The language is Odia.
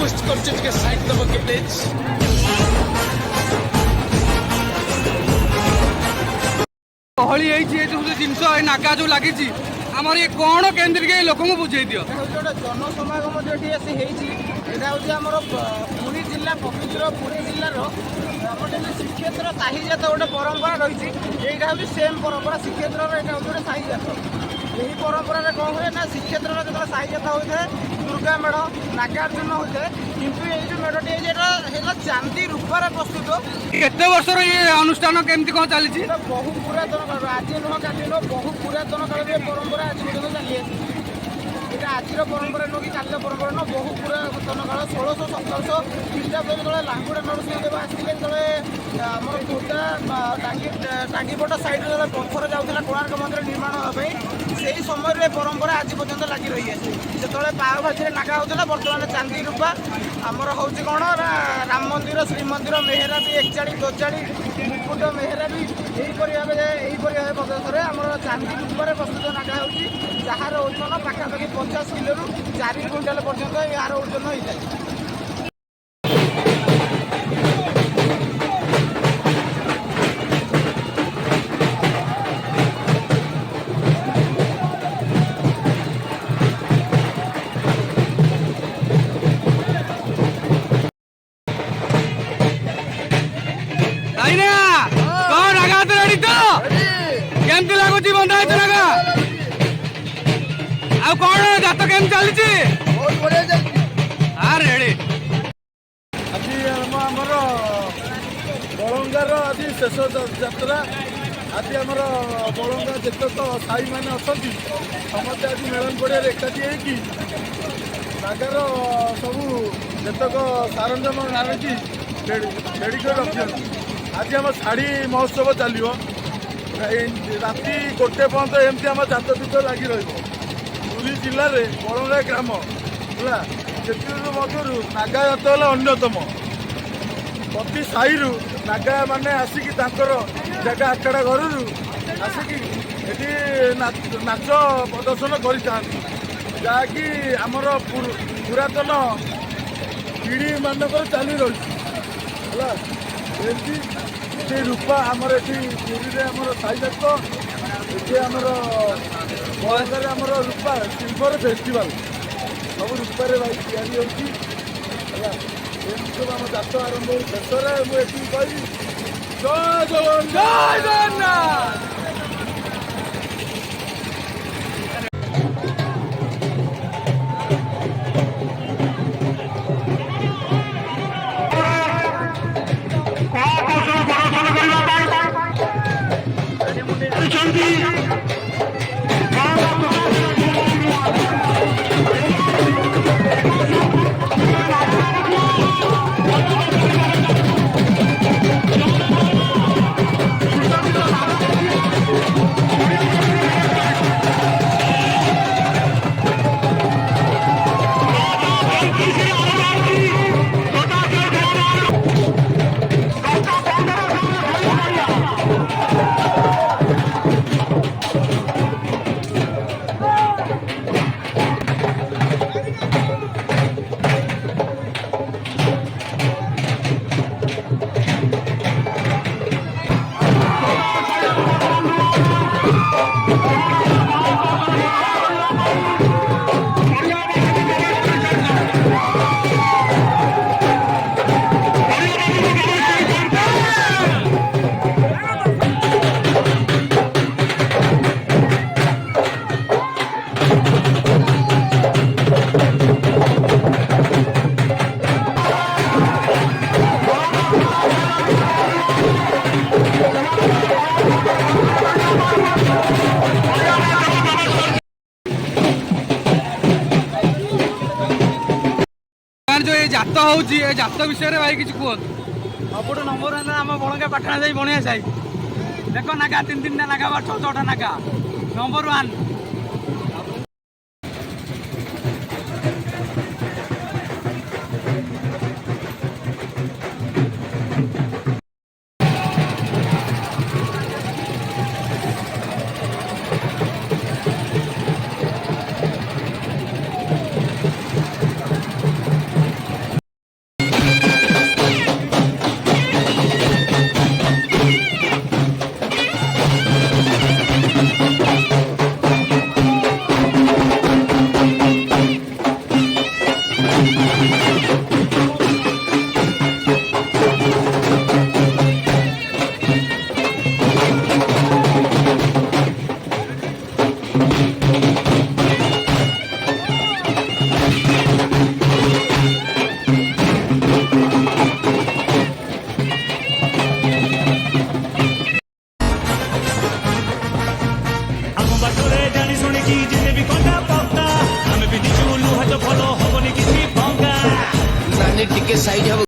ରିକ୍ୱେଷ୍ଟ କରୁଛି ଟିକେ ସାଇଡ୍ ଦେବ କି ପ୍ଲିଜ୍। ଗହଳି ହେଇଛି ଏ ଯୋଉ ଜିନିଷ ଏ ନାଗା ଯୋଉ ଲାଗିଛି ଆମର ଇଏ କ'ଣ କେମିତି ଟିକେ ଲୋକଙ୍କୁ ବୁଝେଇ ଦିଅ। ଗୋଟେ ଜନସମାଗମ ଯୋଉଠି ଆସି ହେଇଛି ଏଇଟା ହେଉଛି ଆମର ପୁରୀ ଜିଲ୍ଲା ପବିତ୍ର ପୁରୀ ଜିଲ୍ଲାର ଆମର ଯେମିତି ଶ୍ରୀକ୍ଷେତ୍ର ସାହିଜାତ ଗୋଟେ ପରମ୍ପରା ରହିଛି ଏଇଟା ହେଉଛି ସେମ୍ ପରମ୍ପରା ଶ୍ରୀକ୍ଷେତ୍ରର ଏଇଟା ହେଉଛି ଗୋଟେ ସାହିଜାତ। ଏହି ପରମ୍ପରାରେ କ'ଣ ହୁଏ ନା ଶ୍ରୀକ୍ଷେତ୍ରର ଯେତେବେଳେ ସାହିଜାତ ହୋଇଥାଏ ଦୁର୍ଗା ମେଢ଼ ନାଗାର୍ଜୁନ ହୋଇଥାଏ କିନ୍ତୁ ଏଇ ଯେଉଁ ମେଢ଼ଟି ହେଇଛି ଏଇଟା ହେଲା ଚାନ୍ଦି ରୂପରେ ପ୍ରସ୍ତୁତ। କେତେ ବର୍ଷର ଇଏ ଅନୁଷ୍ଠାନ କେମିତି କ'ଣ ଚାଲିଛି? ବହୁ ପୁରାତନ କାଳରୁ ଆଜି ନୁହଁ କାଲି ନୁହଁ ବହୁ ପୁରାତନ କାଳରୁ ଏ ପରମ୍ପରା ଆଜି ପର୍ଯ୍ୟନ୍ତ ଚାଲି ଆସିଛି। এটা আজির পরম্পরা নয় কি কালির পরম্পরা নয় বহু পুরাতন কাল 1600-1700 খ্রিস্টাব্দ যেতবে লাঙ্গুড়া নরসিଂହଦେବ আসলে যেতবে আমার খোর্ধা টাঙ্গিপଟ সাইড্রে যেতবে পথর যাওয়া কোଣାର୍କ মন্দির নির্মাণ হওয়া সেই সময়ের এ পরম্পরা আজ পর্যন্ত লাগি রহি আছে। যেতবে পাও ভাজিরে নাগা হোলা বর্তমানে চাঁদি রূপা আমার হচ্ছে কোণ রাম মন্দির শ্রীমন্দির মেহেরাবি একচাড়ি দোচাড়ি মুকুট মেহেরাবি এইপরি ভাবে প্রদেশের আমার চাঁদি রূপরে প্রস্তুত নাগা হচ্ছে যাହାର ওজন পাখাপাখি 50 কিলোରୁ 4 কুইଣ୍ଟାଲ পর্যন্ত ଏହାର ওজন ହୋଇଥାଏ। କେମିତି ଲାଗୁଛି ବନ୍ଧା ହେଇଛି ନାଗା ଆଉ କ'ଣ ଯାତ କେମିତି ଚାଲିଛି? ରେଡି ଆଜି ଆମର ବଳଙ୍ଗାର ଆଜି ଶେଷ ଯାତ୍ରା। ଆଜି ଆମର ବଳଙ୍ଗା ଯେତେକ ସାହିମାନେ ଅଛନ୍ତି ସମସ୍ତେ ଆଜି ମେଳନ ପଡ଼ିଆରେ ଏକାଠି ହେଇକି ନାଗାର ସବୁ ଯେତେକ ସରଞ୍ଜାମ ଆଣିକି ରେଡ଼ି କରି ରଖିଛନ୍ତି। ଆଜି ଆମ ଶାଢ଼ୀ ମହୋତ୍ସବ ଚାଲିବ ରାତି 1 ପର୍ଯ୍ୟନ୍ତ ଏମିତି ଆମ ଯାତ୍ରା ଲାଗି ରହିବ। ପୁରୀ ଜିଲ୍ଲାରେ ବଳଙ୍ଗା ଗ୍ରାମ ହେଲା ସେଥିରୁ ମଧ୍ୟରୁ ନାଗା ଜାତ ହେଲା ଅନ୍ୟତମ। ପ୍ରତି ସାହିରୁ ନାଗା ମାନେ ଆସିକି ତାଙ୍କର ଜାଗା ଆଖଡ଼ା ଘରରୁ ଆସିକି ଏଠି ନାଚ ପ୍ରଦର୍ଶନ କରିଥାନ୍ତି ଯାହାକି ଆମର ପୁରାତନ ପିଢ଼ିମାନଙ୍କର ଚାଲି ରହିଛି ହେଲା। ଏମିତି ସେ ରୂପା ଆମର ଏଠି ପୁରୀରେ ଆମର ସାହିଜାତ ଏଠି ଆମର ବଳଙ୍ଗାରେ ଆମର ରୂପା ସିଲଭର ଫେଷ୍ଟିଭାଲ ସବୁ ରୂପାରେ ଭାଇ ତିଆରି ହେଉଛି ହେଲା। ଏମିତି ସବୁ ଆମ ଯାତ୍ରା ଆରମ୍ଭ ହଉଛି। ଶେଷରେ ମୁଁ ଏତିକି କହିବି ଜୟ ଜଗନ୍ନାଥ। जो ये जात होची ए जात विषय रे भाई किछ कुहत सबुठ नंबर है आम बलंगा पाटना जाई बणिया जाई देखो नागा 3 नागा 6 नागा नंबर 1। ଟିକେ ସାଇଡ୍ ହବ